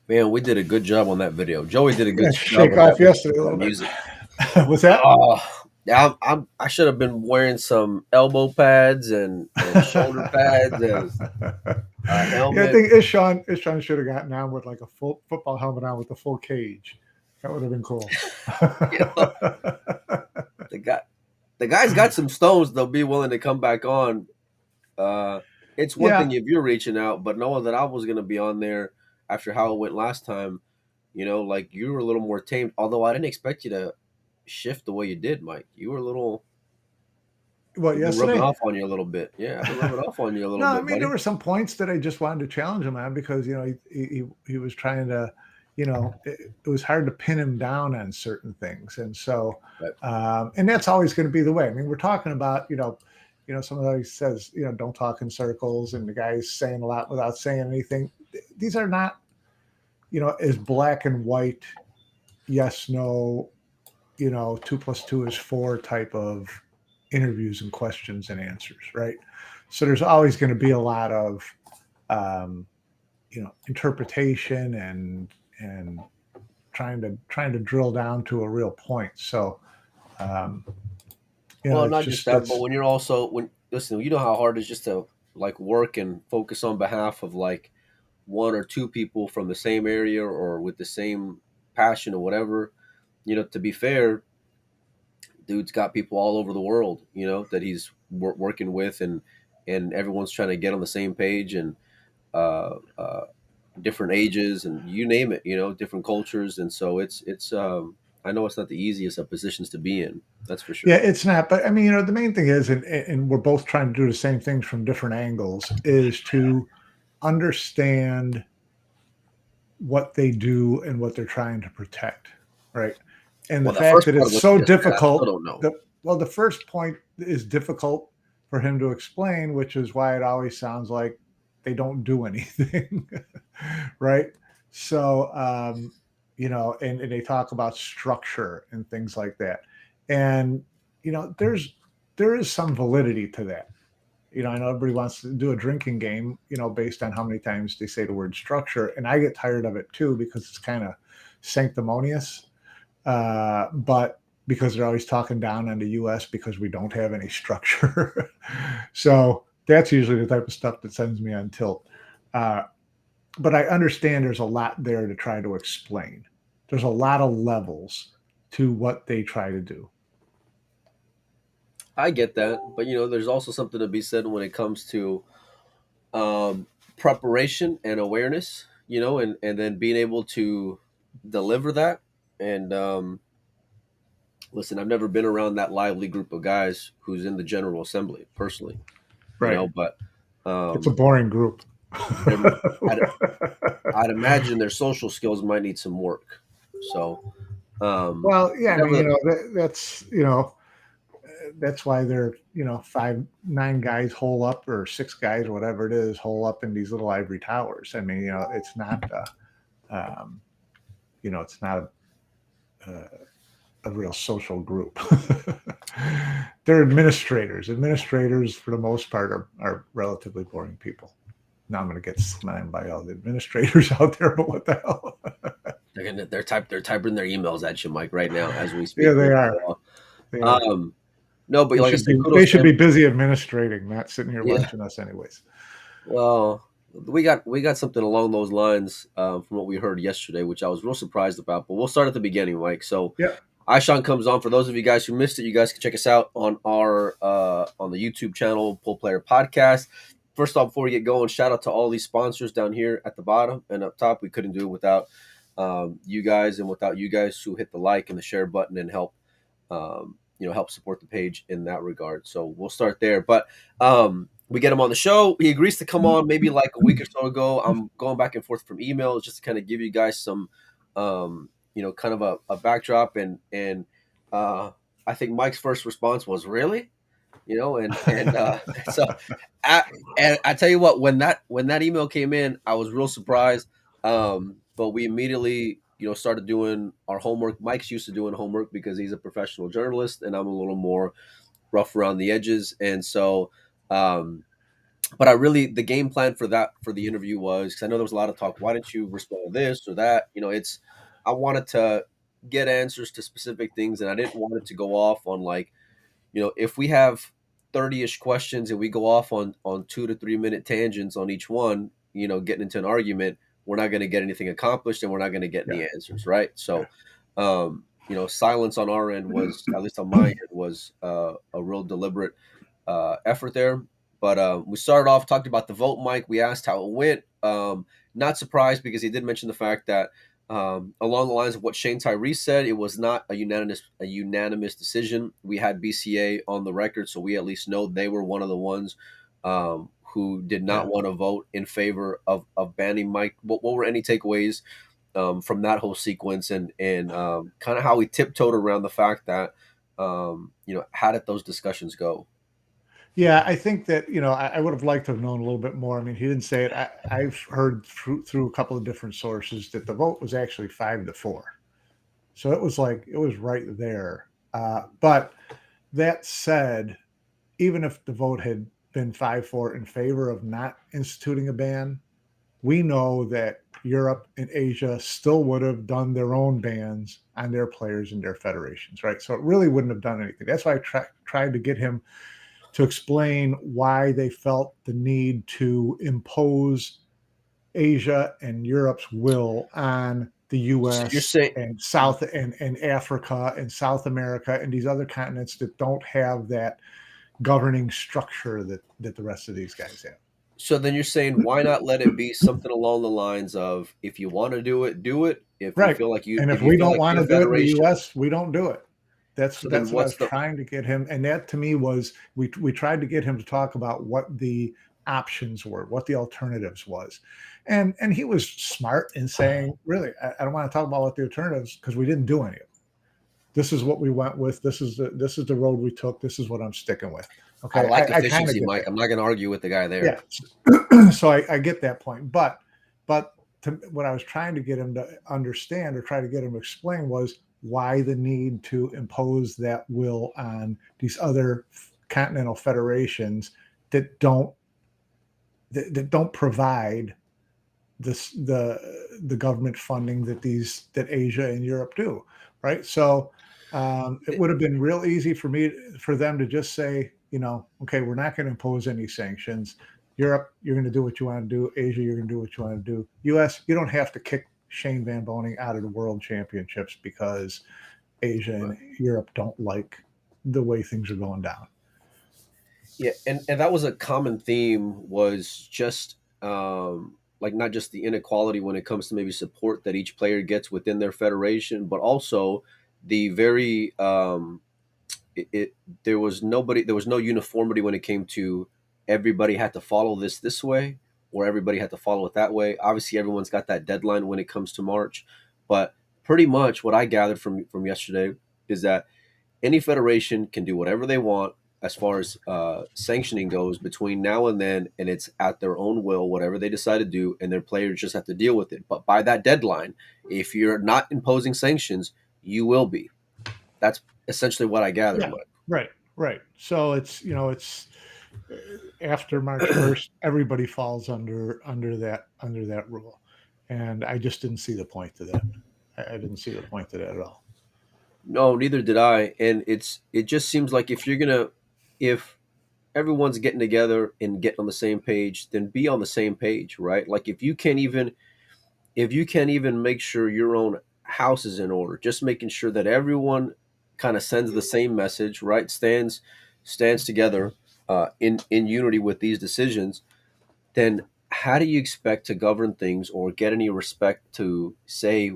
Man, we did a good job on that video. Joey did a good Yeah, job shake with that off yesterday a with the little bit. music. What's that? Oh, yeah, I should have been wearing some elbow pads and shoulder pads and a Yeah, I helmet. think Ishaun should have gotten on with like a full football helmet on with a full cage. That would have been cool. You know, the guy, the guy's got some stones. They'll be willing to come back on. Uh, it's one Yeah. thing if you're reaching out, but knowing that I was going to be on there after how it went last time, like you were a little more tamed. Although I didn't expect you to shift the way you did, Mike. You were a little. What, I've been rubbing yesterday? off on you a little bit. Yeah, I've been rubbing off on you a little No, I bit, mean there buddy. were some points that I just wanted to challenge him on because he was trying to, it was hard to pin him down on certain things, and so Right. and that's always going to be the way. I mean, we're talking about somebody says don't talk in circles, and the guy's saying a lot without saying anything. These are not as black and white, yes, no, 2 + 2 is 4 type of interviews and questions and answers, right? So there's always going to be a lot of um, interpretation and trying to drill down to a real point. So um, Well, it's not just just that, but that's when you're also when listen, you know how hard it is just to like work and focus on behalf of like one or two people from the same area or with the same passion or whatever. To be fair, dude's got people all over the world, that he's working with, and everyone's trying to get on the same page, and uh, uh, different ages and you name it, different cultures, and so it's. I know it's not the easiest of positions to be in. That's for yeah, sure. it's not. But I mean, the main thing is, and we're both trying to do the same things from different angles, is to understand what they do and what they're trying to protect, right? And the Well, that fact first that part of it's what you so just said, I still difficult. don't know. The first point is difficult for him to explain, which is why it always sounds like they don't do anything, right? So, and they talk about structure and things like that, and there is some validity to that. I know everybody wants to do a drinking game, based on how many times they say the word structure. And I get tired of it too because it's kind of sanctimonious. But because they're always talking down on the US because we don't have any structure. So that's usually the type of stuff that sends me on tilt. Uh, but I understand there's a lot there to try to explain. There's a lot of levels to what they try to do. I get that, but there's also something to be said when it comes to um, preparation and awareness, and then being able to deliver that. And listen, I've never been around that lively group of guys who's in the General Assembly personally, Right. but It's a um, boring group. they're, I'd, I'd imagine their social skills might need some work. So, Well, yeah, I mean, never, that's why they're 5 9 guys hole up, or 6 guys, whatever it is, hole up in these little ivory towers. I mean, it's not um, it's not a real social group. They're administrators for the most part are relatively boring people. Now I'm going to get slammed by all the administrators out there, but what the hell? they're typing their emails at you, Mike, right now as we Yeah, speak. they are. They are. No, but like I said, They kudos to should him. be busy administrating, not sitting here Yeah. watching us anyways. Well, we got something along those lines from what we heard yesterday, which I was real surprised about. But we'll start at the beginning, Mike. So, Yeah. Ishaun comes on. For those of you guys who missed it, you guys can check us out on our on the YouTube channel, Pull Player Podcast. First off, before we get going, shout out to all these sponsors down here at the bottom and up top. We couldn't do it without you guys, and without you guys who hit the like and the share button and help support the page in that regard. So we'll start there. But we get him on the show. He agrees to come on maybe like a week or so ago. I'm going back and forth from emails just to kind of give you guys some, kind of a backdrop. And I think Mike's first response was really, and so and I tell you what, when that email came in, I was real surprised. But we immediately, started doing our homework. Mike's used to doing homework because he's a professional journalist, and I'm a little more rough around the edges. And so, um, but the game plan for the interview was, because I know there was a lot of talk. Why didn't you respond to this or that? I wanted to get answers to specific things, and I didn't want it to go off on like, if we have 30-ish questions and we go off on 2 to 3 minute tangents on each one, getting into an argument, we're not going to get anything accomplished and we're not going to get Yeah. any answers, right? Yeah. So, silence on our end was, at least on my end, was a real deliberate effort there. But we started off talked about the vote, Mike. We asked how it went. Not surprised, because he did mention the fact that, along the lines of what Shane Tyree said, it was not a unanimous decision. We had BCA on the record, so we at least know they were one of the ones who did not Yeah. want to vote in favor of banning Mike. What were any takeaways from that whole sequence, and kind of how we tiptoed around the fact that, how did those discussions go? Yeah, I think that, I would have liked to have known a little bit more. I mean, he didn't say it. I've heard through a couple of different sources that the vote was actually 5-4. So it was right there. But that said, even if the vote had been 5-4 in favor of not instituting a ban, we know that Europe and Asia still would have done their own bans on their players and their federations, right? So it really wouldn't have done anything. That's why I tried to get him to explain why they felt the need to impose Asia and Europe's will on the So you're US saying and South and Africa and South America and these other continents that don't have that governing structure that the rest of these guys have. So then you're saying, why not let it be something along the lines of, if you want to do it, do it. Right. And If if you we feel don't like want your to do it in the federation, US, we don't do it. That's so then that's what I was what's the trying to get him. And that to me was we tried to get him to talk about what the options were, what the alternatives was. And he was smart in saying, really, I don't want to talk about what the alternatives because we didn't do any of them. This is what we went with. This is the road we took. This is what I'm sticking with. I Okay. like I kind of efficiency, get Mike. that. I'm not going to argue with the guy Yeah. there. So I get that point. But what I was trying to get him to understand or try to get him to explain was why the need to impose that will on these other continental federations that don't provide the government funding that Asia and Europe do, right? So it would have been real easy for them to just say, okay, we're not going to impose any sanctions. Europe, you're going to do what you want to do. Asia, you're going to do what you want to do. U.S., you don't have to kick Shane Van Boening out of the World Championships because Asia and Europe don't like the way things are going down. Yeah, and that was a common theme, was just like, not just the inequality when it comes to maybe support that each player gets within their federation, but also the very it there was no uniformity when it came to, everybody had to follow this way, or everybody had to follow it that way. Obviously everyone's got that deadline when it comes to March, but pretty much what I gathered from yesterday is that any federation can do whatever they want as far as sanctioning goes between now and then, and it's at their own will, whatever they decide to do, and their players just have to deal with it. But by that deadline, if you're not imposing sanctions, you will be. That's essentially what I gathered, Yeah, Mike. right, right. So it's after March 1st, everybody falls under that rule, and I just didn't see the point to that. I didn't see the point to that at all. No, neither did I. And it just seems like, if everyone's getting together and getting on the same page, then be on the same page, right? Like, if you can't even make sure your own house is in order, just making sure that everyone kind of sends the same message, right? Stands together in unity with these decisions, then how do you expect to govern things or get any respect to say,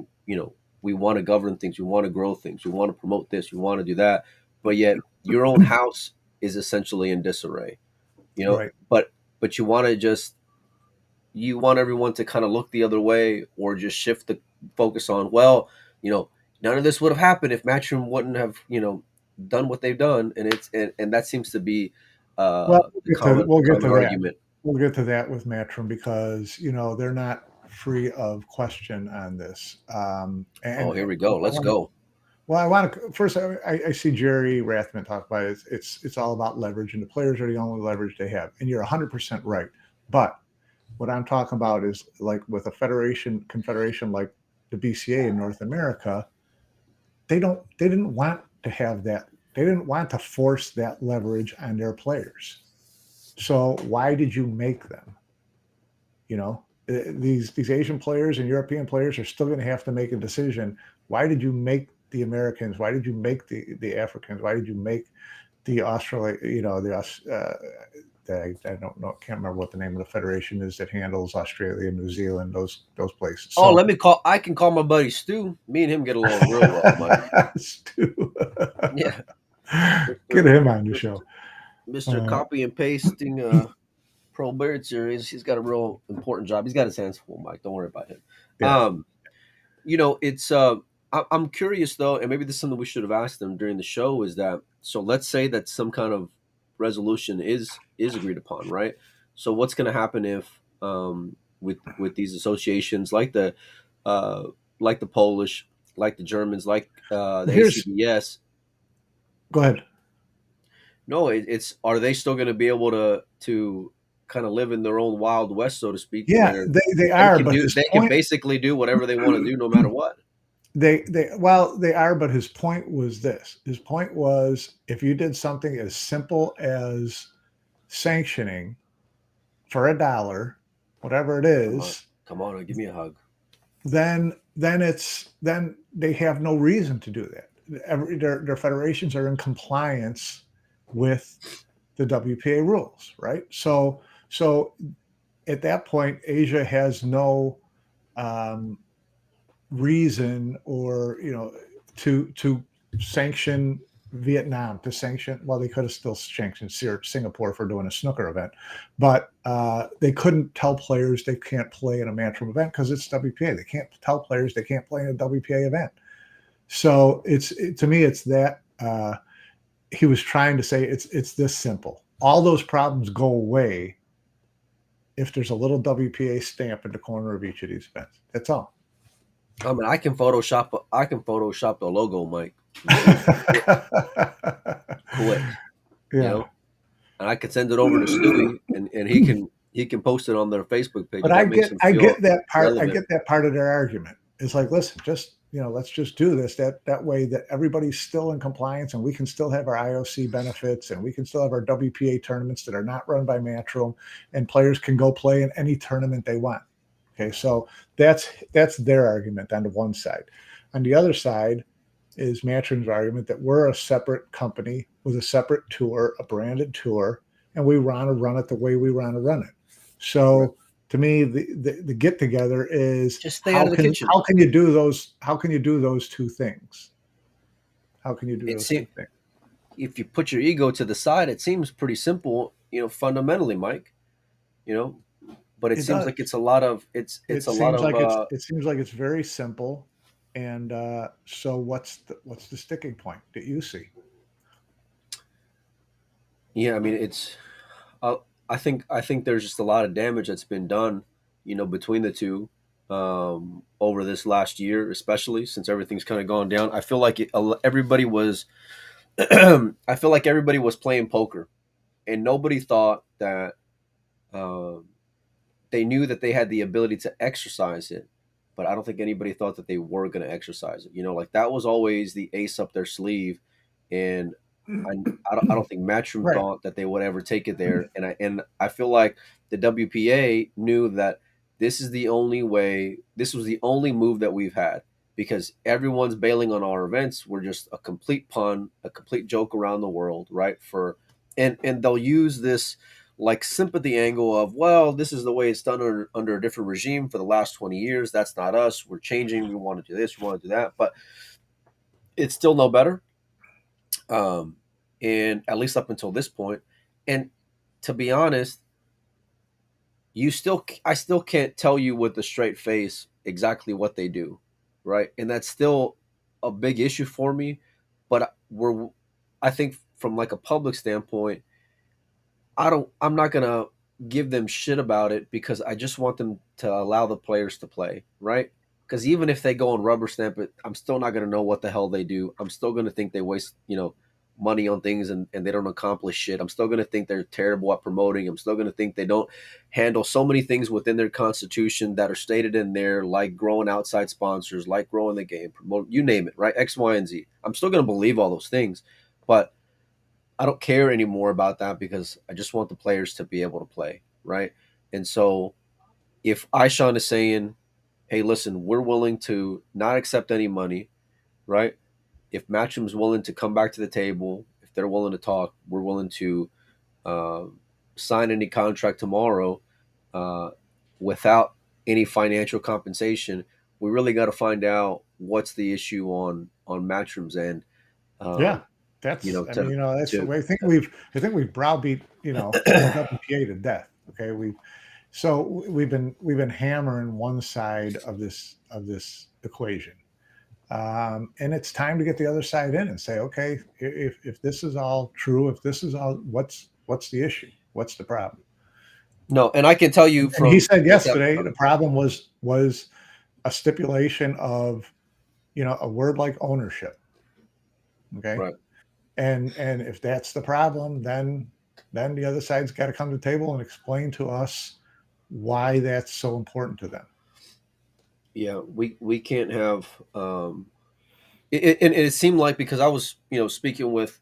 we want to govern things, we want to grow things, we want to promote this, we want to do that, but yet your own house is essentially in disarray, Right. but you want everyone to kind of look the other way, or just shift the focus on, well, none of this would have happened if Matchroom wouldn't have, done what they've done, and that seems to be Well, the common we'll get common to that. argument. We'll get to that with Matchroom because they're not free of question on this. Oh, And here we go. Let's one go. Well, I want to first. I see Jerry Rathman talk about it. It's all about leverage, and the players are the only leverage they have. And you're 100% right. But what I'm talking about is like with a confederation like the BCA in North America, they didn't want to have that. They didn't want to force that leverage on their players. So why did you make them? You know, these Asian players and European players are still going to have to make a decision. Why did you make the Americans? Why did you make the Africans? Why did you make the Australia? You know, I don't know, can't remember what the name of the federation is that handles Australia, New Zealand, those places. Oh, So I can call my buddy Stu. Me and him get along real well, Mike. Stu, Yeah, get Mister him on the Mister show. Mister Uh, Copy and Pasting Pro Beard Series. He's got a real important job. He's got his hands full, Mike. Don't worry about him. yeah, It's I'm curious though, and maybe this is something we should have asked them during the show. Is that so? Let's say that some kind of resolution is agreed upon, right? So what's going to happen if with these associations uh, like the Polish, like the Germans, like the here's ACBS? go ahead. No, it's are they still going to be able to kind of live in their own wild west, so to speak, Yeah, where they are, but his they can point basically do whatever they want to do no matter what? they are, but his point was this. His point was if you did something as simple as sanctioning for $1, whatever it is, Come on, give me a hug. then they have no reason to do that. Their federations are in compliance with the WPA rules, right? So at that point, Asia has no um, reason or to sanction Vietnam, to sanction, well, they could have still sanctioned Singapore for doing a snooker event, but they couldn't tell players they can't play in a Matchroom event because it's WPA. They can't tell players they can't play in a WPA event. So to me, it's that he was trying to say it's this simple. All those problems go away if there's a little WPA stamp in the corner of each of these events. That's all. I mean, I can Photoshop the logo, Mike. Quick, you Yeah. know, and I could send it over to Stewie, and he can post it on their Facebook page But if that makes him I feel get that part. I relevant. get that part of their argument. It's like, listen, just let's just do this. That way that everybody's still in compliance, and we can still have our IOC benefits, and we can still have our WPA tournaments that are not run by Matchroom, and players can go play in any tournament they want. Okay, so that's their argument on the one side. On the other side is Matchroom's argument that we're a separate company with a separate tour, a branded tour, and we want to run it the way we want to run it. Right. So to me, the get together is Just stay out of the kitchen. how can you do those? How can you do those two things? How can you do those It's two things? if you put your ego to the side, it seems pretty simple, fundamentally, Mike. You know, but it It seems does. like it's a lot of It seems like it's very simple. And so what's the sticking point that you see? yeah. I mean, uh, I think there's just a lot of damage that's been done, between the two over this last year, especially since everything's kind of gone down. I feel like everybody was I feel like everybody was playing poker, and nobody thought that um, they knew that they had the ability to exercise it, but I don't think anybody thought that they were going to exercise it. Like that was always the ace up their sleeve, and I don't think Matchroom Right. thought that they would ever take it there, and I feel like the WPA knew that this is the only way. This was the only move that we've had because everyone's bailing on our events. We're just a complete pun, a complete joke around the world, right? And they'll use this like sympathy angle of, well, this is the way it's done under a different regime for the last 20 years. That's not us. We're changing. We want to do this. We want to do that, but it's still no better. Um, and at least up until this point. And to be honest, I still can't tell you with a straight face exactly what they do, right? And that's still a big issue for me. But I think from like a public standpoint, I'm not gonna give them shit about it because I just want them to allow the players to play, right? because even if they go and rubber stamp it, I'm still not going to know what the hell they do. I'm still going to think they waste, money on things, and they don't accomplish shit. I'm still going to think they're terrible at promoting. I'm still going to think they don't handle so many things within their constitution that are stated in there, like growing outside sponsors, like growing the game, promote, you name it, right? X, Y, and Z. I'm still going to believe all those things, but I don't care anymore about that because I just want the players to be able to play, right? And so if Ishaun is saying, hey, listen, we're willing to not accept any money, right? If Matchroom's willing to come back to the table, if they're willing to talk, we're willing to uh, sign any contract tomorrow uh, without any financial compensation. We really got to find out what's the issue on Matchroom's end. Yeah, Um, that's. I mean, to that's the to way. I think we've browbeat the WPA to death. Okay, we've been hammering one side of this equation, and it's time to get the other side in and say, okay, if this is all true, if this is all, what's the issue? What's the problem? no, and I can tell you And he from said what that yesterday the problem was a stipulation of a word like ownership. Okay, right. and if that's the problem, then the other side's got to come to the table and explain to us why that's so important to them. Yeah, we can't have and it seemed like because I was speaking with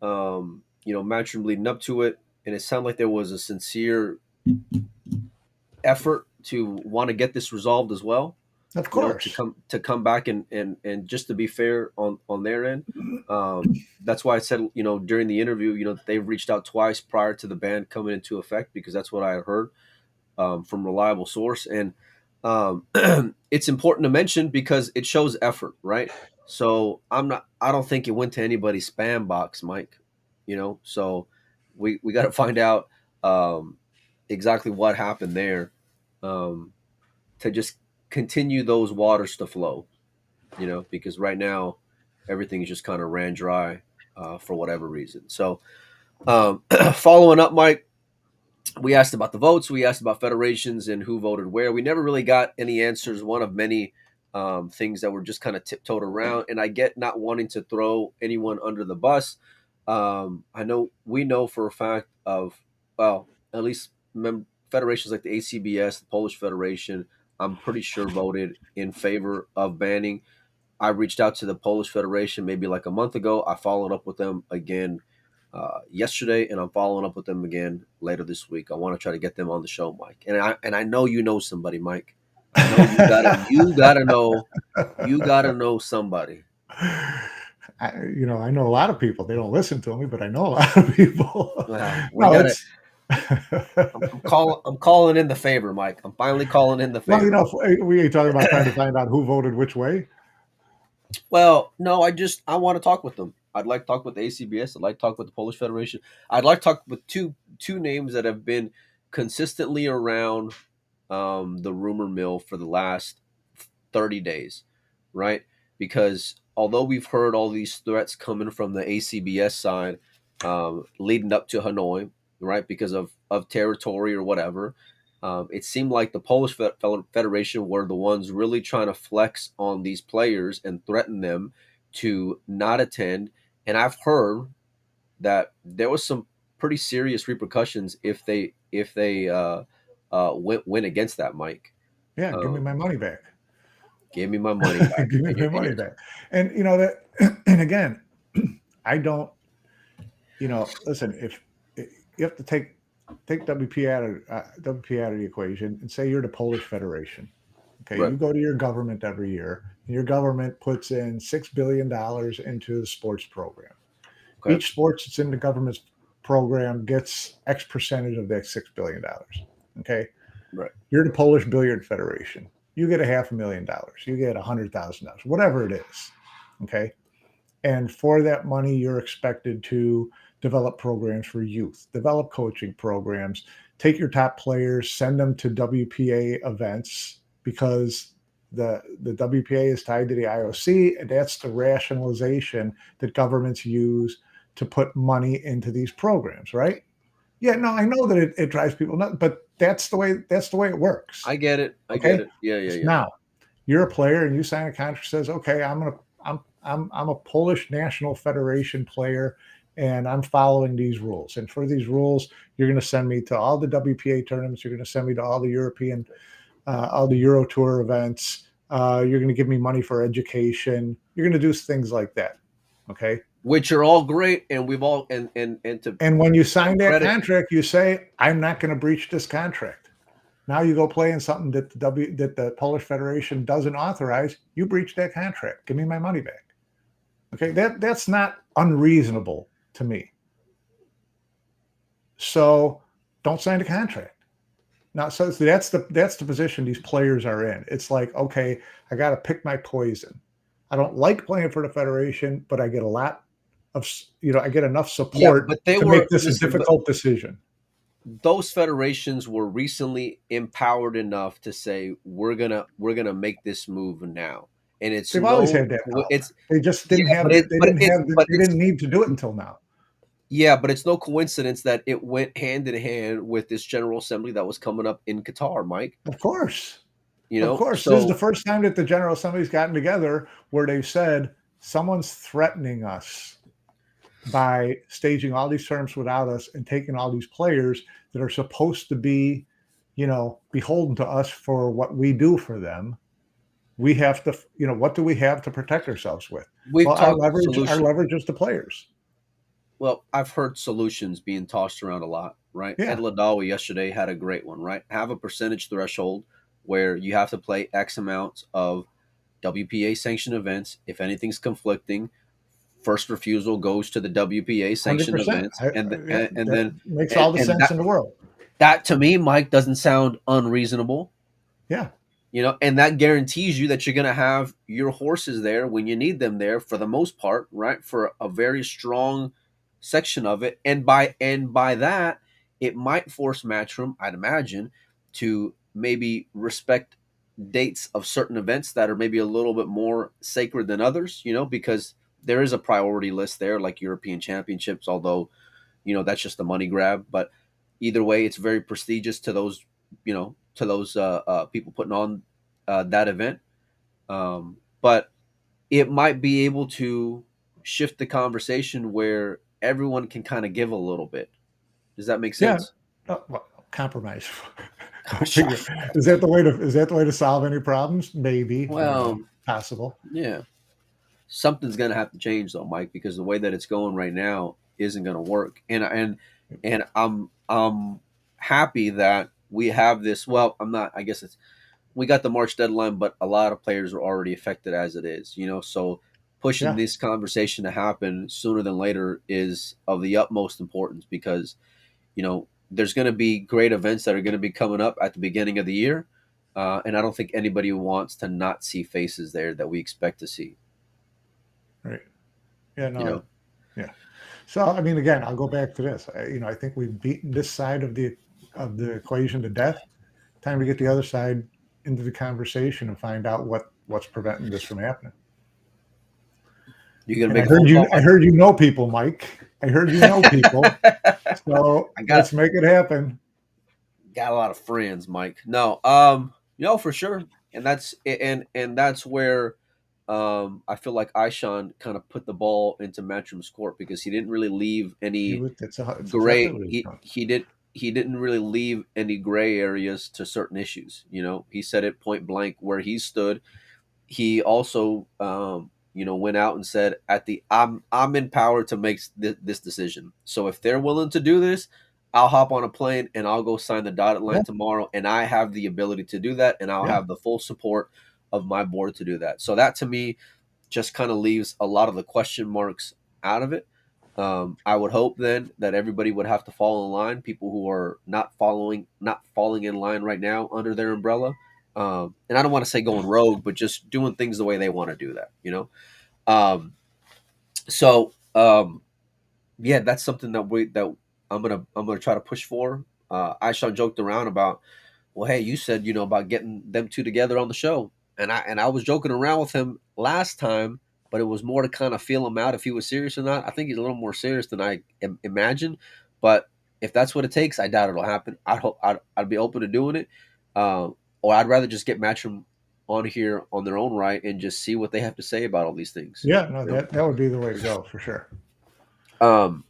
Matchroom leading up to it, and it sounded like there was a sincere effort to want to get this resolved as well. Of To course. come back and just to be fair on their end. That's why I said during the interview they've reached out twice prior to the ban coming into effect because that's what I had heard from reliable source, and it's important to mention because it shows effort, right? So I don't think it went to anybody's spam box, Mike. So we got to find out um, exactly what happened there um, to just continue those waters to flow. Because right now everything is just kind of ran dry for whatever reason. So following up, Mike, we asked about the votes, we asked about federations and who voted where. We never really got any answers. One of many things that were just kind of tiptoed around. And I get not wanting to throw anyone under the bus. I know we know for a fact of, well, at least federations like the ACBS, the Polish Federation, I'm pretty sure voted in favor of banning. I reached out to the Polish Federation maybe like a month ago. I followed up with them again yesterday, and I'm following up with them again later this week. I want to try to get them on the show, Mike. And I know you know somebody, Mike. I know you gotta know somebody. I know a lot of people. They don't listen to me, but I know a lot of people. Well, we No, gotta. it's I'm calling in the favor, Mike. I'm finally calling in the well, favor. we ain't talking about trying to find out who voted which way. Well, no, I want to talk with them. I'd like to talk with the ACBS. I'd like to talk with the Polish Federation. I'd like to talk with two names that have been consistently around the rumor mill for the last 30 days, right? Because although we've heard all these threats coming from the ACBS side leading up to Hanoi, right, because of territory or whatever, it seemed like the Polish Federation were the ones really trying to flex on these players and threaten them to not attend. And I've heard that there was some pretty serious repercussions if they went against that, Mike. Yeah, give me my Um, money back. Give me my money back. Give me And my you're money back. And that. And again, I don't. Listen. If you have to take WPA out of the equation and say you're the Polish Federation. Okay, right. you go to your government every year, and your government puts in $6 billion into the sports program. Okay. Each sports that's in the government's program gets X percentage of that $6 billion. Okay, Right. you're the Polish Billiard Federation. You get $500,000. You get $100,000, whatever it is. Okay, and for that money, you're expected to develop programs for youth, develop coaching programs, take your top players, send them to WPA events because the WPA is tied to the IOC, and that's the rationalization that governments use to put money into these programs, right? Yeah, no, I know that it drives people nuts, but that's the way it works. I get it. I get Okay. it. Yeah. Yeah. Yeah. Now, You're a player and you sign a contract that says, okay, I'm a Polish national federation player and I'm following these rules. And for these rules, you're going to send me to all the WPA tournaments. You're going to send me to all the European, all the Euro Tour events. You're going to give me money for education. You're going to do things like that. Okay. which are all great, and we've all and to And when you sign that credit. contract, you say, I'm not going to breach this contract. Now you go play in something that the Polish Federation doesn't authorize. You breach that contract. Give me my money back. Okay, that's not unreasonable to me. So don't sign the contract. Now, so that's the position these players are in. It's like, okay, I got to pick my poison. I don't like playing for the Federation, but I get a lot of, I get enough Yeah, support but they to were make this a listen, but difficult decision. those federations were recently empowered enough to say we're gonna make this move now, and it's They've always no had that power. it's They just yeah, didn't have but the, it they but didn't it's have the, but they it's didn't need to do it until now. yeah, but it's no coincidence that it went hand in hand with this General Assembly that was coming up in Qatar, Mike. Of course. You Of know, course. This is the so first time that the General Assembly's gotten together where they've said someone's threatening us by staging all these terms without us and taking all these players that are supposed to be, beholden to us for what we do for them. We have to, what do we have to protect ourselves with? we've Well, our talked leverage, our solution. leverage is the players. Well, I've heard solutions being tossed around a lot, right? Ed Yeah, Ladawi yesterday had a great one, right? Have a percentage threshold where you have to play X amount of WPA sanctioned events. If anything's conflicting, first refusal goes to the WPA sanctioned 100%. events, and Yeah, and that then makes all the and sense in the world. that to me, Mike, doesn't sound unreasonable. Yeah, And that guarantees you that you're going to have your horses there when you need them there for the most part, right? For a very strong section of it, and by that, it might force Matchroom, I'd imagine, to maybe respect dates of certain events that are maybe a little bit more sacred than others, because there is a priority list there, like European Championships, although that's just a money grab. But either way, it's very prestigious to those people putting on that event. But it might be able to shift the conversation where everyone can kind of give a little bit. Does that make yeah. sense? Well, compromise. Go figure. Is that the way to solve any problems? Maybe. I don't know. Well, Possible. yeah. Something's going to have to change though, Mike, because the way that it's going right now isn't going to work. And I'm happy that we have this. Well, I'm not. I guess it's we got the March deadline, but a lot of players are already affected as it is. So pushing Yeah. this conversation to happen sooner than later is of the utmost importance because there's going to be great events that are going to be coming up at the beginning of the year, and I don't think anybody wants to not see faces there that we expect to see. Right. Yeah. You No. know, Yeah. So I mean, again, I'll go back to this. I think we've beaten this side of the equation to death. Time to get the other side into the conversation and find out what's preventing this from happening. you're going to And I make a heard phone you. call, I Mike. heard you know people, Mike. I heard you know people. So I got let's make it happen. got a lot of friends, Mike. No, for sure, and that's where I feel like Ishaun kind of put the ball into Matchroom's court because he didn't really leave any It's exactly gray. what he's doing. He didn't really leave any gray areas to certain issues. He said it point blank where he stood. He also went out and said at the I'm empowered to make this decision. So if they're willing to do this, I'll hop on a plane and I'll go sign the dotted Yeah. line tomorrow, and I have the ability to do that, and I'll Yeah. have the full support of my board to do that. So that to me just kind of leaves a lot of the question marks out of it. I would hope then that everybody would have to fall in line. People who are not falling in line right now under their umbrella, and I don't want to say going rogue, but just doing things the way they want to do that. Um, so yeah, that's something that I'm gonna try to push for. Aisha joked around about, well, hey, you said about getting them two together on the show, and I was joking around with him last time, but it was more to kind of feel him out if he was serious or not. I think he's a little more serious than I imagined, but if that's what it takes, I doubt it'll happen. I'd be open to doing it, or I'd rather just get Matchroom on here on their own right and just see what they have to say about all these things. Yeah, no, You that would be the way to go for sure. know?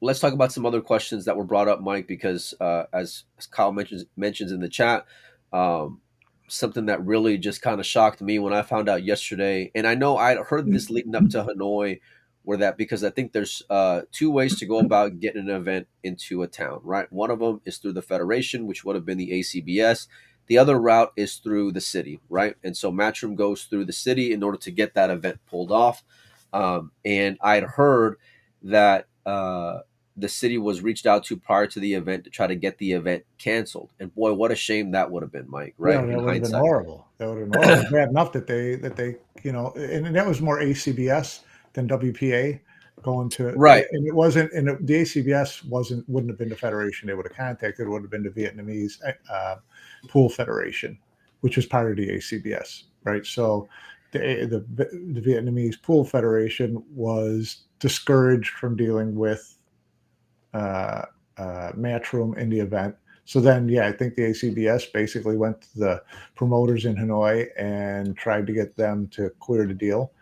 Let's talk about some other questions that were brought up, Mike, because as Kyle mentions in the chat, um, something that really just kind of shocked me when I found out yesterday, and I know I'd heard this leading up to Hanoi, where that because I think there's two ways to go about getting an event into a town, right? One of them is through the federation, which would have been the ACBS. The other route is through the city, right? And so Matchroom goes through the city in order to get that event pulled off. And I'd heard that the city was reached out to prior to the event to try to get the event canceled. And boy, what a shame that would have been, Mike. Yeah, Right, in that would have been hindsight. horrible. That would have been horrible. Bad enough that they and that was more ACBS than WPA going to, Right, and it wasn't, and the ACBS wouldn't have been the federation they would have contacted. It would have been the Vietnamese Pool Federation, which was part of the ACBS, right? So the Vietnamese Pool Federation was discouraged from dealing with uh, Matchroom in the event. So then, yeah, I think the ACBS basically went to the promoters in Hanoi and tried to get them to clear the deal.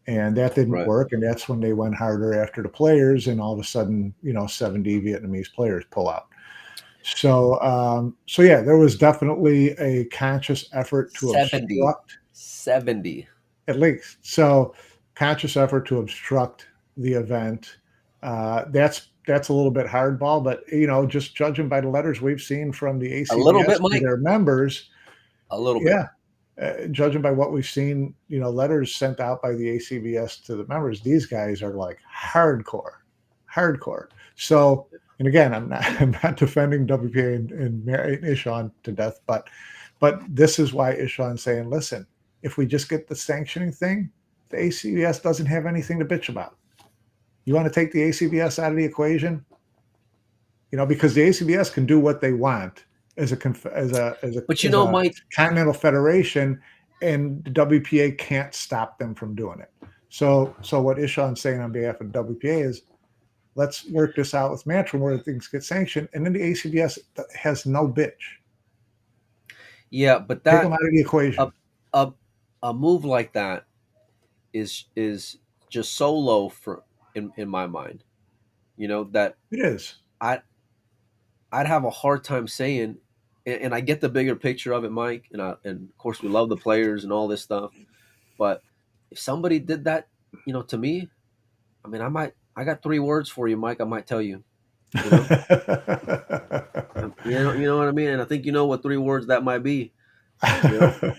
And that didn't right. work. And that's when they went harder after the players. And all of a sudden, 70 Vietnamese players pull out. So yeah, there was definitely a conscious effort to 70. obstruct, 70. at least. So conscious effort to obstruct the event. That's a little bit hardball, but just judging by the letters we've seen from the A little ACBS bit, to Mike. their members, A little bit. yeah, judging by what we've seen, letters sent out by the ACBS to the members, these guys are like hardcore, hardcore. So, and again, I'm not defending WPA and Ishaun to death, but this is why Ishaun's saying, listen, if we just get the sanctioning thing, the ACBS doesn't have anything to bitch about. You want to take the ACBS out of the equation, because the ACBS can do what they want as a But as a Mike, continental federation, and the WPA can't stop them from doing it. So what Ishaun's saying on behalf of WPA is, let's work this out with Matchroom where things get sanctioned, and then the ACBS has no bitch. yeah, but Take them that out of the a equation. a, a move like that is just so low for in my mind. That It is. I I'd have a hard time saying, and I get the bigger picture of it, Mike, and of course we love the players and all this stuff, but if somebody did that, to me, I mean, I got three words for you, Mike. I might tell you, you know, you know what I mean, and I think you know what three words that might be, you know,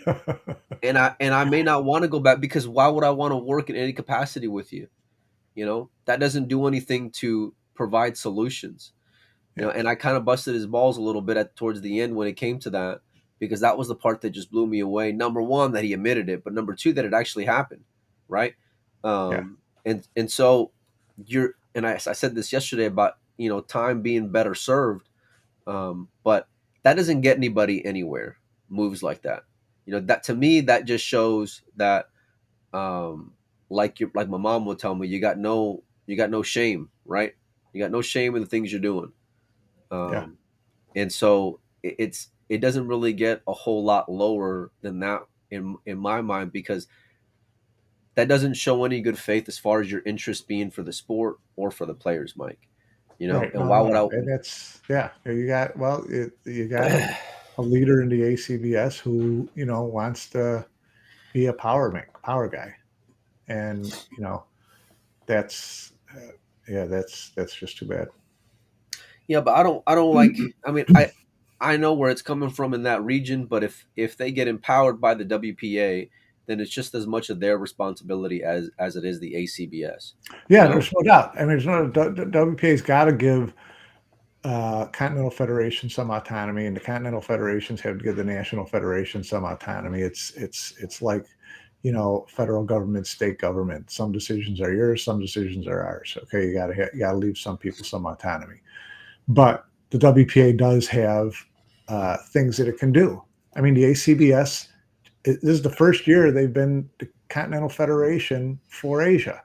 and I may not want to go back because why would I want to work in any capacity with you? That doesn't do anything to provide solutions. Yeah. And I kind of busted his balls a little bit towards the end when it came to that because that was the part that just blew me away. Number one, that he admitted it, but number two, that it actually happened, right? Yeah. And so I said this yesterday about time being better served, but that doesn't get anybody anywhere. Moves like that, that to me that just shows that um, like my mom would tell me, you got no shame, right? You got no shame in the things you're doing. Yeah. Um, and so it doesn't really get a whole lot lower than that in my mind because that doesn't show any good faith as far as your interest being for the sport or for the players, Mike. Right. And No, why no, would no. And that's, yeah. You got a leader in the ACBS who, wants to be a power guy. And, that's, yeah, that's just too bad. Yeah, but I don't like. I mean, I know where it's coming from in that region, but if they get empowered by the WPA, then it's just as much of their responsibility as it is the ACBS. You Yeah, know, there's no doubt. I mean, there's no WPA's got to give Continental Federation some autonomy, and the Continental Federations have to give the National Federation some autonomy. It's like, federal government, state government. Some decisions are yours, some decisions are ours. Okay, you gotta leave some people some autonomy, but the WPA does have things that it can do. I mean, the ACBS. This is the first year they've been the Continental Federation for Asia.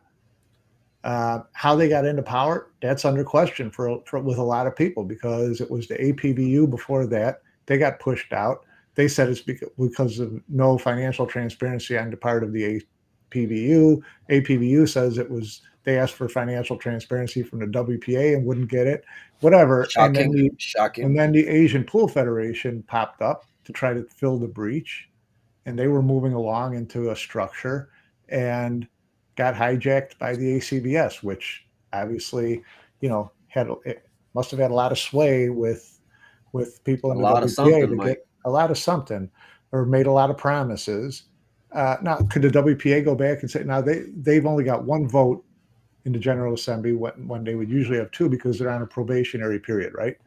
How they got into power, that's under question with a lot of people because it was the APBU before that. They got pushed out. they said it's because of no financial transparency on the part of the APBU. APBU says it was they asked for financial transparency from the WPA and wouldn't get it, whatever. Shocking, shocking. And then the Asian Pool Federation popped up to try to fill the breach, and they were moving along into a structure and got hijacked by the ACBS, which obviously, had it must have had a lot of sway with people A in the lot of WPA something, to Mike. get a lot of something or made a lot of promises. Now, could the WPA go back and say, now they've only got one vote in the General Assembly when they would usually have two because they're on a probationary period, right?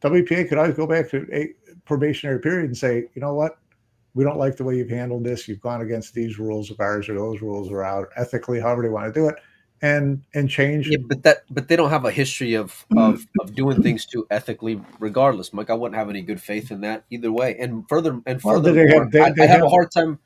WPA could always go back to a probationary period and say, you know what? We don't like the way you've handled this. You've gone against these rules of ours, or those rules are out ethically, however they want to do it, and change. Yeah, but they don't have a history of doing things too ethically. Regardless, Mike, I wouldn't have any good faith in that either way. And Well, did they furthermore, have they I'd have a have hard time.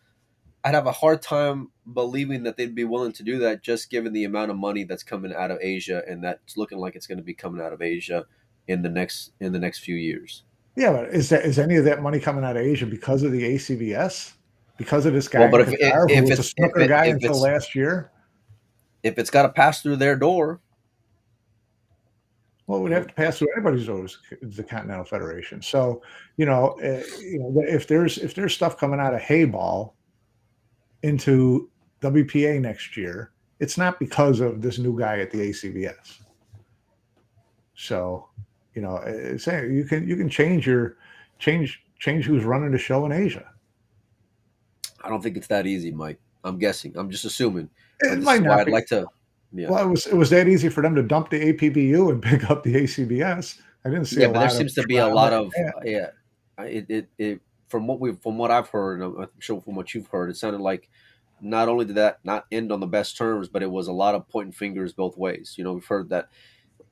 I'd have a hard time believing that they'd be willing to do that, just given the amount of money that's coming out of Asia, and that's looking like it's going to be coming out of Asia in the next few years. yeah, but is any of that money coming out of Asia because of the ACBS? Because of this Well, guy but in Qatar who was a snooker guy until last year? if it's got to pass through their door, Well, it would you have know, to pass through everybody's doors, the Continental Federation. So, if there's stuff coming out of Hayball into WPA next year, it's not because of this new guy at the ACBS. So, saying you can change who's running the show in Asia. I don't think it's that easy, Mike. I'm guessing. I'm just assuming, but It this is might why not I'd be. like to. Yeah, Well, it was that easy for them to dump the APBU and pick up the ACBS. I didn't see yeah, a but there lot of seems to be a drama lot in of that. yeah. It from what I've heard, and I'm sure from what you've heard, it sounded like not only did that not end on the best terms, but it was a lot of pointing fingers both ways. We've heard that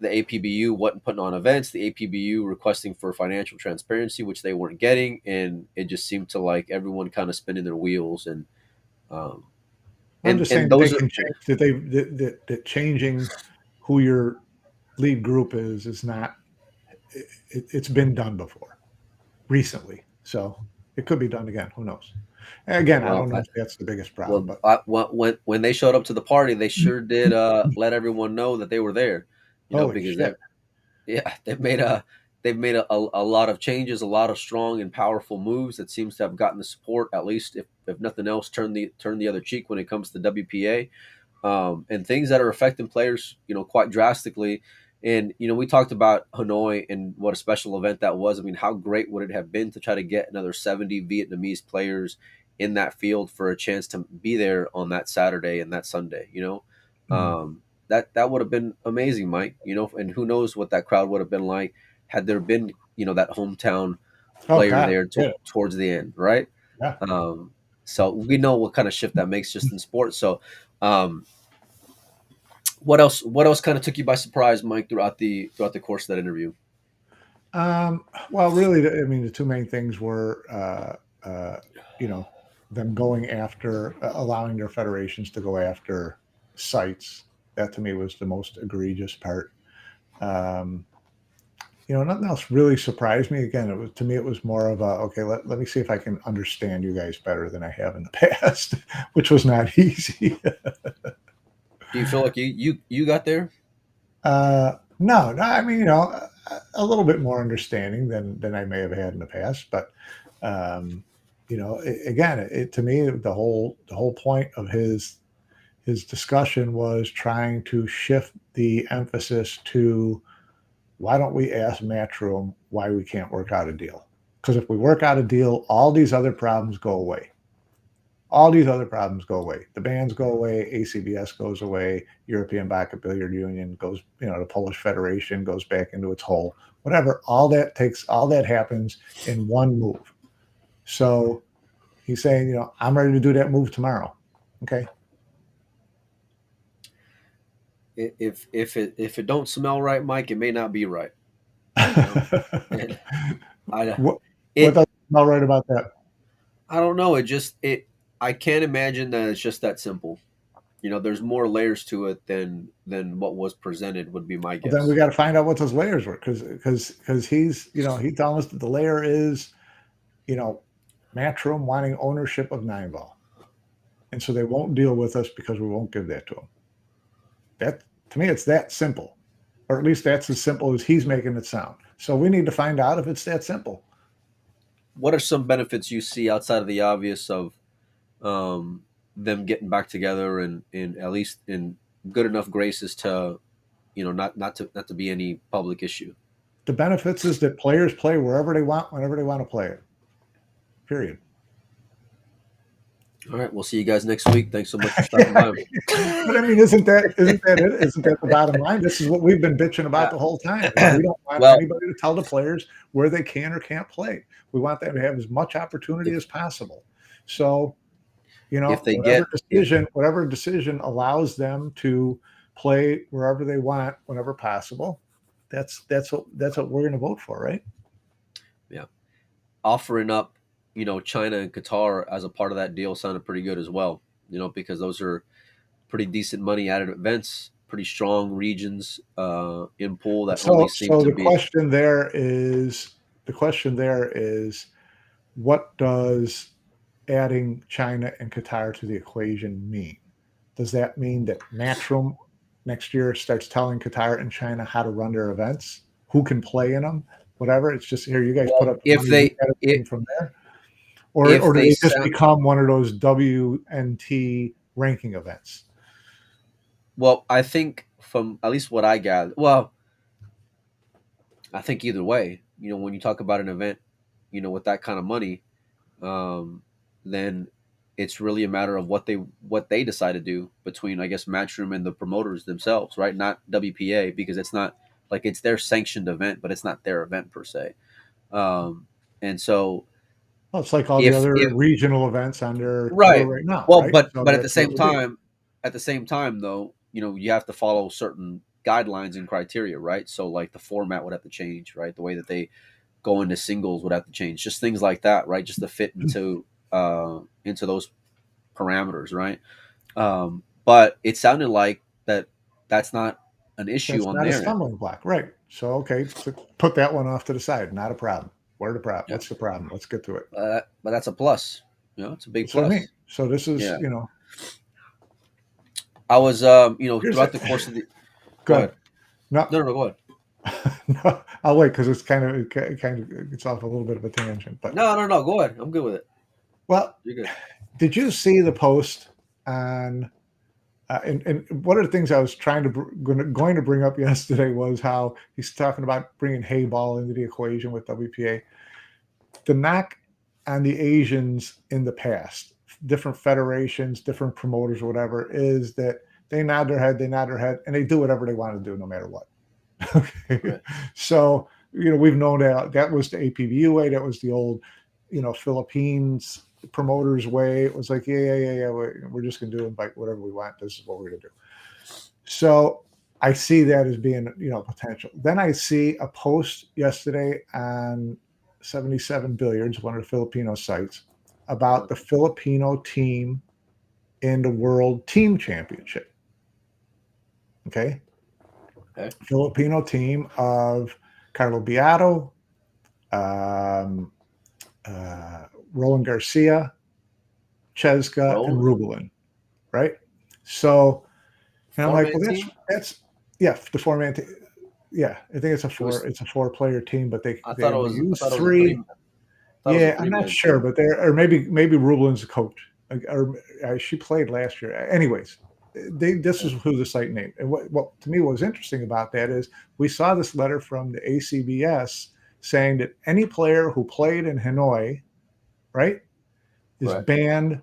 the APBU wasn't putting on events, the APBU requesting for financial transparency, which they weren't getting, and it just seemed to like everyone kind of spinning their wheels um, I'm just saying and that they those can are change that changing who your lead group is not. It's been done before recently, so it could be done again. Who knows? And again, I well, don't know if that's the biggest problem, well, but when they showed up to the party, they sure did let everyone know that they were there. holy Because shit! yeah, they've made a lot of changes, a lot of strong and powerful moves that seems to have gotten the support, at least if nothing else, turn the other cheek when it comes to WPA, and things that are affecting players, quite drastically. And we talked about Hanoi and what a special event that was. I mean, how great would it have been to try to get another 70 Vietnamese players in that field for a chance to be there on that Saturday and that Sunday? Mm. That would have been amazing, Mike. And who knows what that crowd would have been like had there been that hometown Oh player god, there yeah, towards the end, right? yeah. Um, so we know what kind of shift that makes just in sports. So, um, what else? What else kind of took you by surprise, Mike, throughout the course of that interview? Well, really, I mean, the two main things were, you know, them going after, allowing their federations to go after sites. That to me was the most egregious part. Um, Nothing else really surprised me. Again, it was to me, it was more of a okay. Let me see if I can understand you guys better than I have in the past, which was not easy. Do you feel like you got there? No, no, I mean, a little bit more understanding than I may have had in the past, but um, again, to me, the whole point of his discussion was trying to shift the emphasis to why don't we ask Matchroom why we can't work out a deal? Because if we work out a deal, all these other problems go away. All these other problems go away. The bans go away, ACBS goes away, European Backup Billiard Union goes, the Polish Federation goes back into its hole. Whatever, all that happens in one move. So he's saying, I'm ready to do that move tomorrow. Okay. If it don't smell right, Mike, it may not be right. You know, and I what what it doesn't smell right about that? I don't know. I can't imagine that it's just that simple. There's more layers to it than what was presented. Would be my Well, then we guess. got to find out what those layers were, because he's he's telling us that the layer is, you know Matchroom wanting ownership of nineball. And so they won't deal with us because we won't give that to them. That, to me, it's that simple. Or at least that's as simple as he's making it sound. So we need to find out if it's that simple. What are some benefits you see outside of the obvious of them getting back together and in at least in good enough graces to not to be any public issue? The benefits is that players play wherever they want, whenever they want to play it. Period. All right, we'll see you guys next week. Thanks so much for stopping by. But I mean, isn't that it? Isn't that the bottom line? This is what we've been bitching about the whole time. We don't want Well, anybody to tell the players where they can or can't play. We want them to have as much opportunity as possible. So, if they whatever decision allows them to play wherever they want, whenever possible, that's what we're going to vote for, right? yeah, offering up, China and Qatar as a part of that deal sounded pretty good as well. Because those are pretty decent money added events, pretty strong regions in pool that only seem to the be. The question there is, what does adding China and Qatar to the equation mean? Does that mean that Matchroom next year starts telling Qatar and China how to run their events, who can play in them, whatever? It's just, here, you guys put up the If money, they from there, or do they just sound, become one of those WNT ranking events? well, I think from at least what I gather, well, I think either way, when you talk about an event, with that kind of money, um, then it's really a matter of what they decide to do between, I guess, Matchroom and the promoters themselves, right? Not WPA, because it's not like it's their sanctioned event, but it's not their event per se. And so Well, it's like all the if other if regional events on their tour right, right now, well, right? but So but that's what it would be. at the same time though, you have to follow certain guidelines and criteria, right? So like the format would have to change, right? The way that they go into singles would have to change, just things like that, right? Just to fit into those parameters, right? But it sounded like that's not an issue That's on not a their end. stumbling block, right? So okay, so put that one off to the side. Not a problem. Where the problem? Yeah, What's the problem? Let's get to it. but that's a plus. It's a big That's what I mean. plus. So this is, Yeah, I was, here's throughout it. the course of the. Go Good. ahead. No, No, go ahead. no, I'll wait because it kind of gets off a little bit of a tangent. But No. Go ahead. I'm good with it. well, You're good. did you see the post on? And one of the things I was going to bring up yesterday was how he's talking about bringing Hayball into the equation with WPA. The knock on the Asians in the past, different federations, different promoters, or whatever, is that they nod their head, and they do whatever they want to do, no matter what. Okay, Right. so we've known that was the APVU way, that was the old, Philippines promoters way. It was like, yeah, we're just gonna do invite whatever we want. This is what we're gonna do. So I see that as being, potential. Then I see a post yesterday on 77 Billiards, one of the Filipino sites, about the Filipino team in the World Team Championship. Okay. Filipino team of Carlo Beato, um, Roland Garcia, Cheska, and Rubelin, right? So, and I'm like, well, that's the four-man team. Yeah, I think it's a four-player team, but they use three. Yeah, I'm not sure, but maybe Rubelin's the coach, or she played last year. Anyways, this is who the site named. And what to me was interesting about that is we saw this letter from the ACBS saying that any player who played in Hanoi, right, is banned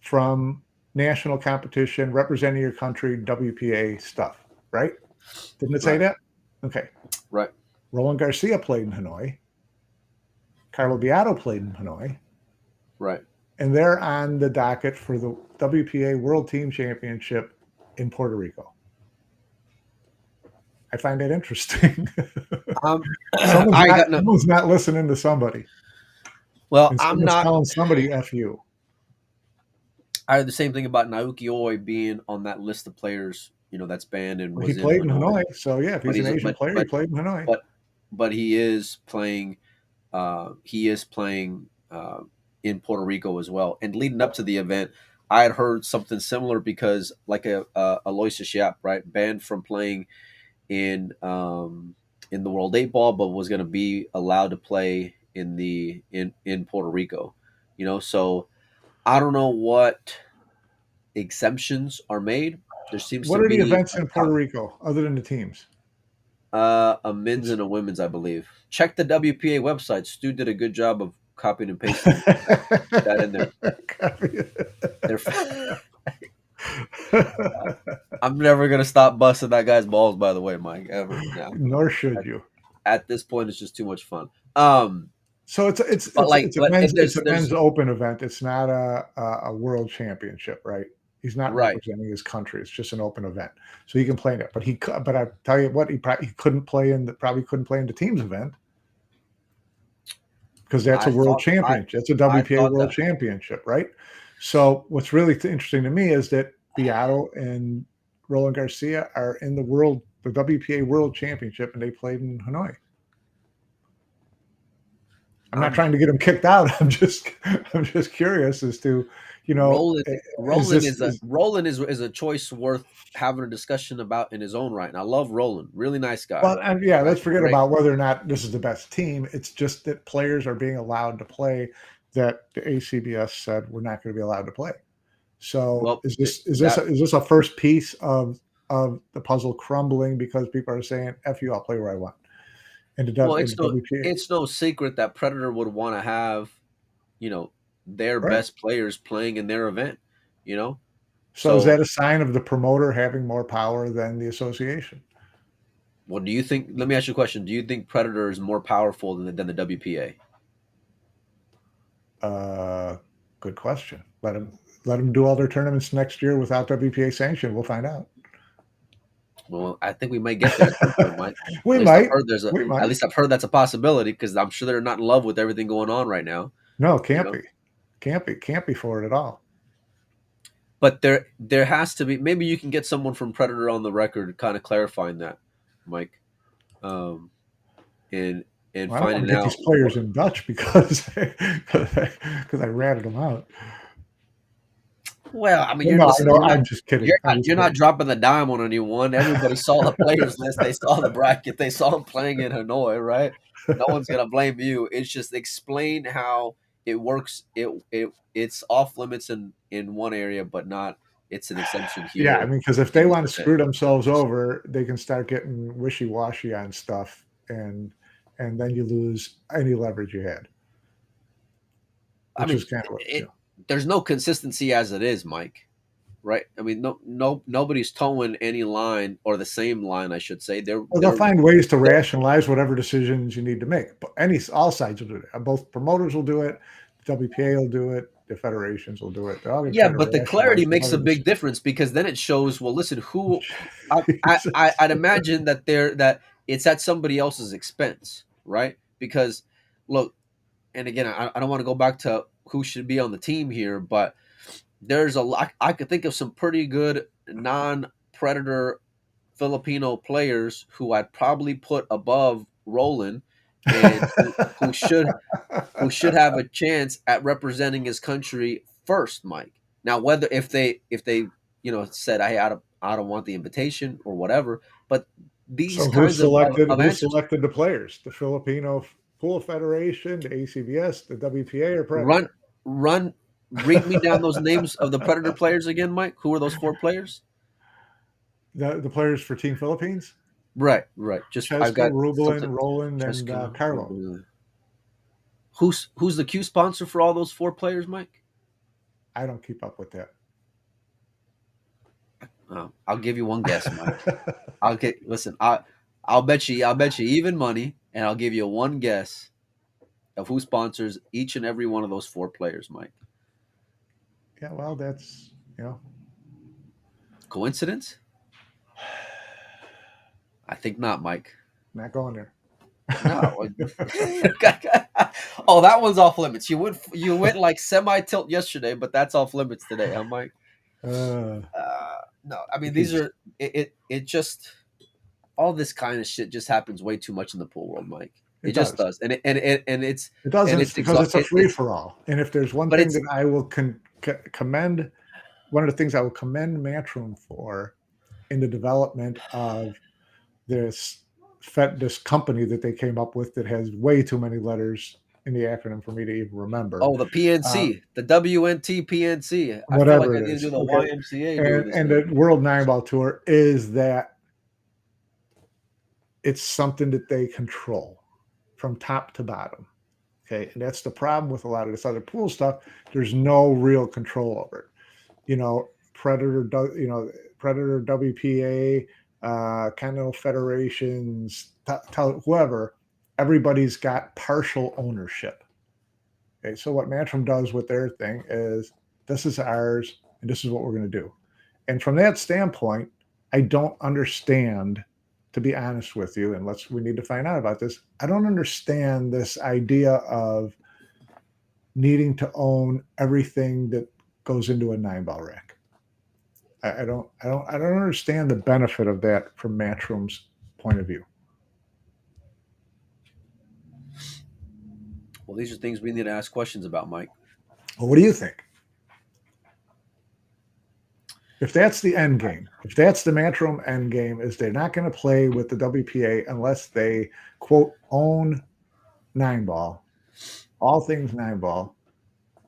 from national competition representing your country, WPA stuff, right? Didn't it say that? Okay. Right. Roland Garcia played in Hanoi. Carlo Beato played in Hanoi. Right. And they're on the docket for the WPA World Team Championship in Puerto Rico. I find that interesting. Someone's not listening to somebody. Well, and I'm not telling somebody F you. I heard the same thing about Naoki Oi being on that list of players, that's banned and he played in Hanoi. So yeah, if he's an Asian player, he played in Hanoi. But he is playing. in Puerto Rico as well. And leading up to the event, I had heard something similar because like Aloysius Yap, right, banned from playing in the World Eight Ball, but was going to be allowed to play in Puerto Rico. So I don't know what exemptions are made. There seems to What are the be events in Puerto Rico other than the teams? a men's and a women's, I believe. Check the WPA website. Stu did a good job of copying and pasting that in there. They're, I'm never gonna stop busting that guy's balls. By the way, Mike, ever now. Nor should At, you. at this point, it's just too much fun. So it's it's But it's like, it's a but men's if it's a there's men's open event. It's not a world championship, right? He's not right. representing his country. It's just an open event, so he can play in it. But I tell you what, he couldn't play in the probably couldn't play in the team's event because that's a I world thought championship. It's a I WPA thought world that. championship, right? So what's really interesting to me is that Beato and Roland Garcia are in the WPA World Championship, and they played in Hanoi. I'm not I'm trying to get him kicked out. I'm just curious as to, Roland. is Roland this is a is Roland is a choice worth having a discussion about in his own right. And I love Roland. Really nice guy. well, and yeah, Right. let's forget Great. about whether or not this is the best team. It's just that players are being allowed to play that the ACBS said we're not going to be allowed to play. So Well, that is this a first piece of the puzzle crumbling because people are saying "F you, I'll play where I want" in well, in the WPA, it's no secret that Predator would want to have, you know, their right? best players playing in their event, you know? So is So, that a sign of the promoter having more power than the association? what do you think? Let me ask you a question. Do you think Predator is more powerful than the WPA? Uh, Good question. Let them do all their tournaments next year without WPA sanction. We'll find out. Well, I think we might get there at some point, Mike. We At least I've might. heard We at might. least I've heard that's a possibility because I'm sure they're not in love with everything going on right now, No, you can't know. be. Can't be for it at all. But there has to be, maybe you can get someone from Predator on the record kind of clarifying that, Mike. Um and Well, I don't want finding to get out these what. players in Dutch because because I ratted them out. Well, I mean, Well, no, I listen, know. I'm just kidding. I'm just you're not kidding. dropping the dime on anyone. Everybody saw the players list. They saw the bracket. They saw him playing in Hanoi, right? No one's gonna blame you. It's just explain how it works. It's off limits in one area, but not. It's an exemption Yeah, I here mean, because if they in this want to event. screw themselves over, they can start getting wishy washy on stuff, and then you lose any leverage you had, I which mean, is kind of what there's no consistency as it is, Mike. Right? I mean, nobody's towing any line or the same line, I should say. Well, they'll find ways to rationalize whatever decisions you need to make. But all sides will do it. Both promoters will do it. The WPA will do it. The federations will do it. They're all going to Yeah, try to but the clarity rationalize makes whatever a big decision. difference because then it shows. Well, listen, Jesus. I'd imagine that it's at somebody else's expense, right? Because look, and again, I don't want to go back to who should be on the team here, but there's a lot. I could think of some pretty good non-predator Filipino players who I'd probably put above Roland, and who should have a chance at representing his country first, Mike. Now, whether if they said I don't want the invitation or whatever, but these So kinds of who answers selected the players? The Filipino Pool Federation, the ACBS, the WPA, or run Predator? run read me down those names of the Predator players again, Mike. Who are those four players? The players for Team Philippines? Right. Just I've Cheska, got Rublin, something. Roland, and Cheska. Carlo. Who's the Q sponsor for all those four players, Mike? I don't keep up with that. I'll give you one guess, Mike. Listen. I'll bet you even money, and I'll give you one guess of who sponsors each and every one of those four players, Mike. Yeah, well, that's Coincidence? I think not, Mike. not going there. No. Oh, that one's off limits. You went like semi tilt yesterday, but that's off limits today, huh, Mike? uh, No, I mean these because are it. Just all this kind of shit just happens way too much in the pool world, Mike. It It just does. does, and it's It does, and it's because it's a free it's for all. And if there's one but thing it's that I will commend, one of the things I will commend Matchroom for in the development of this this company that they came up with that has way too many letters in the acronym for me to even remember. oh, the Uh, PNC, the WNT PNC. I feel like Whatever I it need to do is, the okay. YMCA doing this And thing. the World Nine Ball Tour is that it's something that they control from top to bottom. Okay, and that's the problem with a lot of this other pool stuff. There's no real control over it. You know, Predator, WPA, Continental Federations, whoever, everybody's got partial ownership. Okay, so what Matchroom does with their thing is this is ours and this is what we're going to do. And from that standpoint, I don't understand, to be honest with you, and we need to find out about this. I don't understand this idea of needing to own everything that goes into a 9-ball rack. I don't understand the benefit of that from Matchroom's point of view. Well, these are things we need to ask questions about, Mike. Well, what do you think? If that's the end game, if that's the Matchroom end game, is they're not going to play with the WPA unless they quote own 9-ball, all things 9-ball.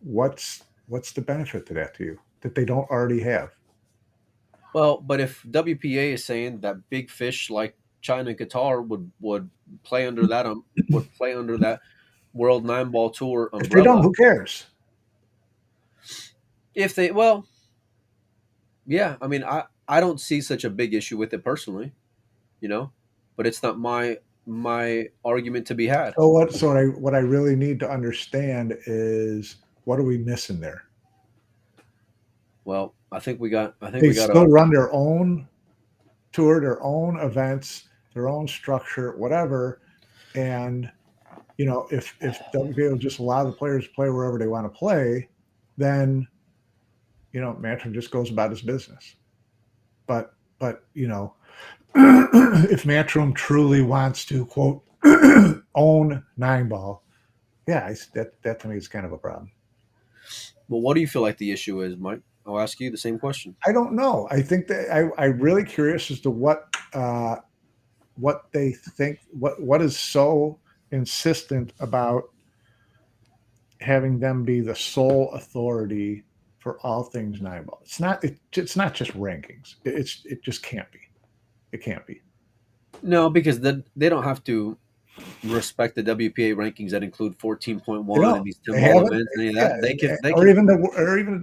What's the benefit to that to you that they don't already have? Well, but if WPA is saying that big fish like China and Qatar would play under that would play under that World Nine Ball Tour If they don't, umbrella, who cares? if they well, yeah, I mean, I don't see such a big issue with it personally, you know, but it's not my argument to be had. So what I really need to understand is what are we missing there? Well, I think They we got still a run their own tour, their own events, their own structure, whatever. And if WPA will just allow the players to play wherever they want to play, then Matchroom just goes about his business. But if Matchroom truly wants to quote own 9-ball, yeah, that to me is kind of a problem. well, what do you feel like the issue is, Mike? I'll ask you the same question. I don't know. I think that I'm really curious as to what they think. What is so insistent about having them be the sole authority for all things 9-ball? It's not just rankings. It just can't be. It can't be. No, because they don't have to respect the WPA rankings that include You 14.1 know, and these they 10 ball haven't. events and any of Yeah, that. They or can. even the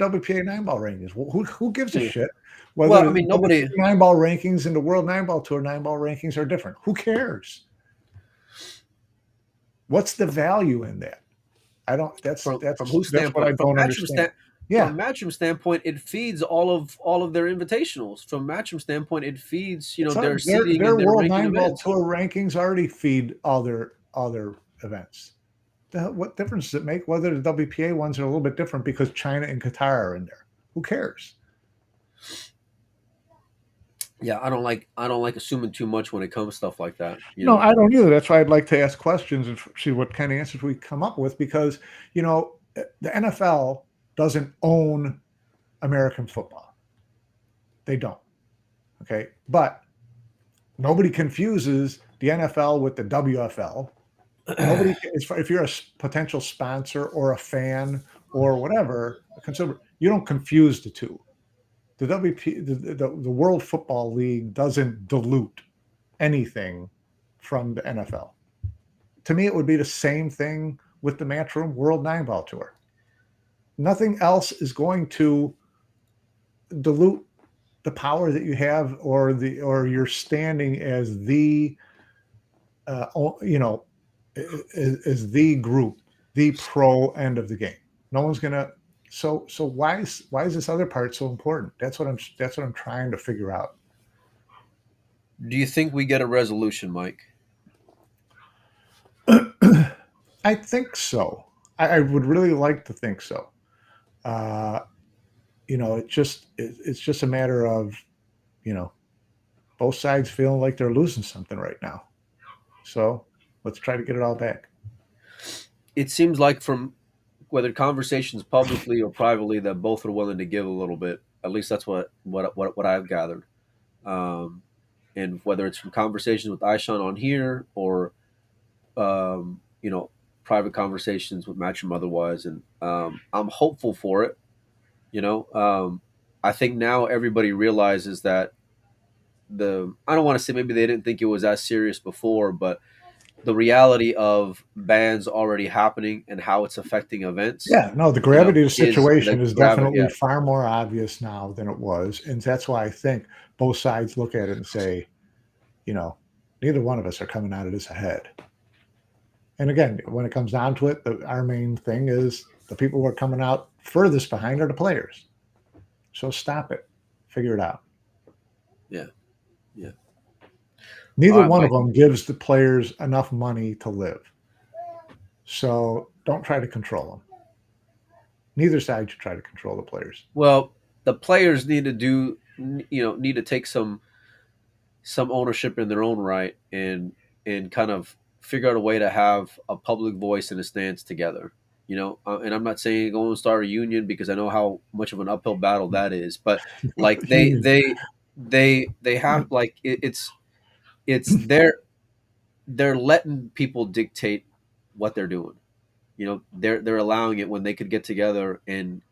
WPA 9-ball rankings. Who gives a Yeah. shit whether Well, I the mean, nobody. WPA 9-ball rankings and the World 9-ball Tour 9-ball rankings are different? Who cares? What's the value in that? I don't. From whose That's what I standpoint? don't understand. Yeah. From Matchroom standpoint, it feeds all of their invitationals. From Matchroom standpoint, it feeds So their seating their and their World ranking 9-ball events. Tour rankings already feed all their events. What difference does it make whether the WPA ones are a little bit different because China and Qatar are in there? Who cares? Yeah, I don't like assuming too much when it comes to stuff like that. You No, know. I don't either. That's why I'd like to ask questions and see what kind of answers we come up with because, the NFL doesn't own American football. They don't. Okay. But nobody confuses the NFL with the WFL. Nobody, if you're a potential sponsor or a fan or whatever, a consumer, you don't confuse the two. The WP, the World Football League doesn't dilute anything from the NFL. To me, it would be the same thing with the Matchroom World 9-ball Tour. Nothing else is going to dilute the power that you have or your standing as the uh, you know is the group, the pro end of the game. No one's gonna. So why is this other part so important? That's what I'm trying to figure out. Do you think we get a resolution, Mike? I think so. I would really like to think so. Uh, it's just a matter of you know both sides feeling like they're losing something right now. So Let's try to get it all back. It seems like from whether conversations publicly or privately that both are willing to give a little bit. At least that's what I've gathered. Um, and whether it's from conversations with Ishaun on here or you know, private conversations with Matchroom otherwise, and I'm hopeful for it. You know, I think now everybody realizes that I don't want to say maybe they didn't think it was as serious before, but the reality of bans already happening and how it's affecting events, Yeah, no, the you know, gravity of the is the situation is gravity. definitely Yeah, far more obvious now than it was, and that's why I think both sides look at it and say, you know, neither one of us are coming out of this ahead. And again, when it comes down to it, our main thing is the people who are coming out furthest behind are the players. So stop it, figure it out. yeah, yeah. All Neither right, one of Mike. them gives the players enough money to live. So don't try to control them. Neither side should try to control the players. Well, the players need to need to take some ownership in their own right and kind of figure out a way to have a public voice and a stance together. And I'm not saying go and start a union because I know how much of an uphill battle that is. But like Union. they have like it's they're letting people dictate what they're doing. They're allowing it when they could get together and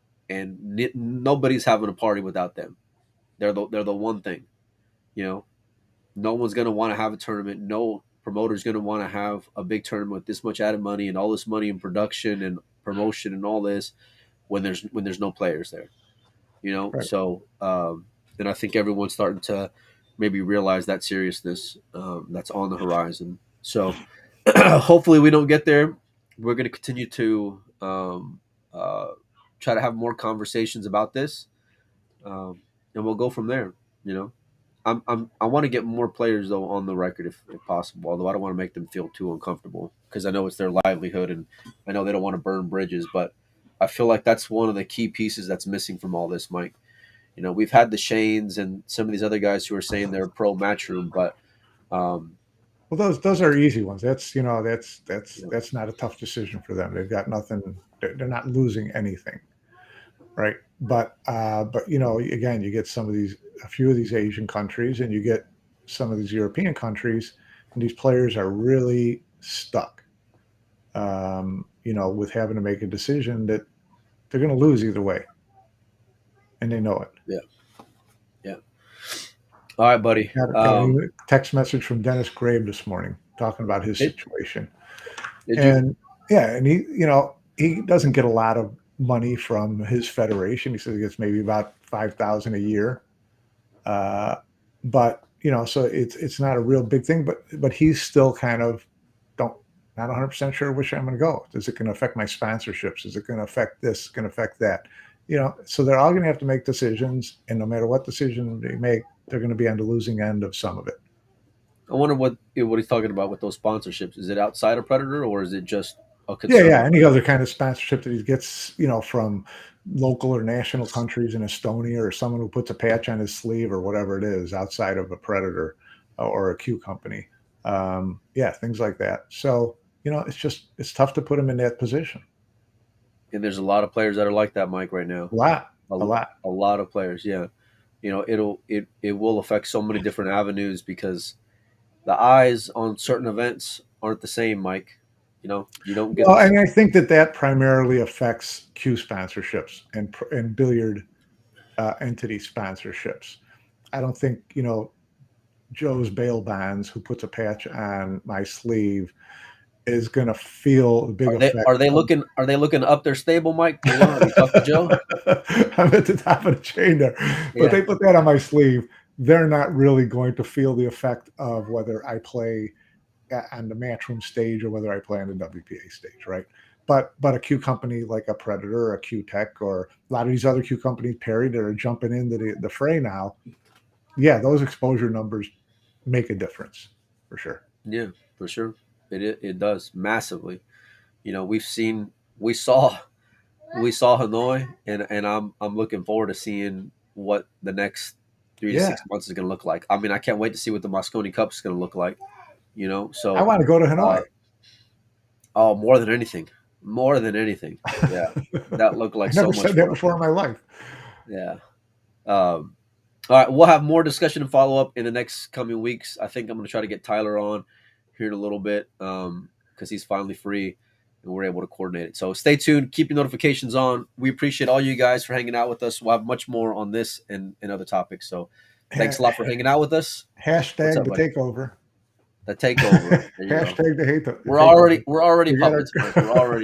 nobody's having a party without them. They're the one thing. You know, no one's going to want to have a tournament. No promoter's going to want to have a big tournament with this much added money and all this money in production and promotion and all this when there's no players there. Right. So and I think everyone's starting to maybe realize that seriousness that's on the horizon. So hopefully we don't get there. We're going to continue to uh, try to have more conversations about this, and we'll go from there. You know. I want to get more players though on the record if possible. Although I don't want to make them feel too uncomfortable because I know it's their livelihood and I know they don't want to burn bridges. But I feel like that's one of the key pieces that's missing from all this, Mike. We've had the Shanes and some of these other guys who are saying they're pro Matchroom, but um, Well, those are easy ones. That's you know, that's not a tough decision for them. They've got nothing. They're not losing anything, right? But again, you get a few of these Asian countries, and you get some of these European countries, and these players are really stuck. With having to make a decision that they're going to lose either way, and they know it. yeah, yeah. All right, buddy. Got a text message from Dennis Grabe this morning talking about his Did, situation. did you? And yeah, and he doesn't get a lot of money from his federation. He says he gets maybe about 5,000 a year. But so it's not a real big thing, but he's still kind of don't not 100% sure which I'm going to go. Is it going to affect my sponsorships? Is it going to affect this? Going to affect that? So they're all going to have to make decisions, and no matter what decision they make, they're going to be on the losing end of some of it. I wonder what he's talking about with those sponsorships. Is it outside of Predator or is it just a Yeah, concern yeah. with Any Predator? other kind of sponsorship that he gets, from local or national countries in Estonia, or someone who puts a patch on his sleeve or whatever it is outside of a Predator or a Q company. Yeah, things like that. So, it's tough to put him in that position. And there's a lot of players that are like that, Mike, right now. A lot, a A, lot. a lot of players, yeah. It will affect so many different avenues because the eyes on certain events aren't the same, Mike. You don't get Well, this. and I think that primarily affects Q sponsorships and billiard entity sponsorships. I don't think, Joe's bail bonds who puts a patch on my sleeve is going to feel the big Are they effect are they of looking are they looking up their stable, Mike? Have you talked to Joe? I'm at the top of the chain there. But Yeah, they put that on my sleeve. They're not really going to feel the effect of whether I play on the Matchroom stage or whether I play on the WPA stage, right? But a Q company like a Predator or a Q Tech or a lot of these other Q companies, Perry, that are jumping into the fray now, yeah, those exposure numbers make a difference for sure. yeah, for sure. It does massively. We've seen we saw Hanoi, and I'm looking forward to seeing what the next three to Yeah, 6 months is going to look like. I mean, I can't wait to see what the Mosconi Cup is going to look like. I So want to go to uh, Hanoi. Oh, more than anything. More than anything. Yeah. That looked I like so never much said that fun. before in my life. Yeah. Um, all right, we'll have more discussion and follow up in the next coming weeks. I think I'm going to try to get Tyler on here in a little bit because he's finally free and we're able to coordinate it. So stay tuned. Keep your notifications on. We appreciate all you guys for hanging out with us. We'll have much more on this and other topics. So thanks a lot for hanging out with us. What's Hashtag up, the buddy? takeover. The takeover. There you go. Hashtag the hate the We're already takeover. we're already We puppets, gotta man. We're already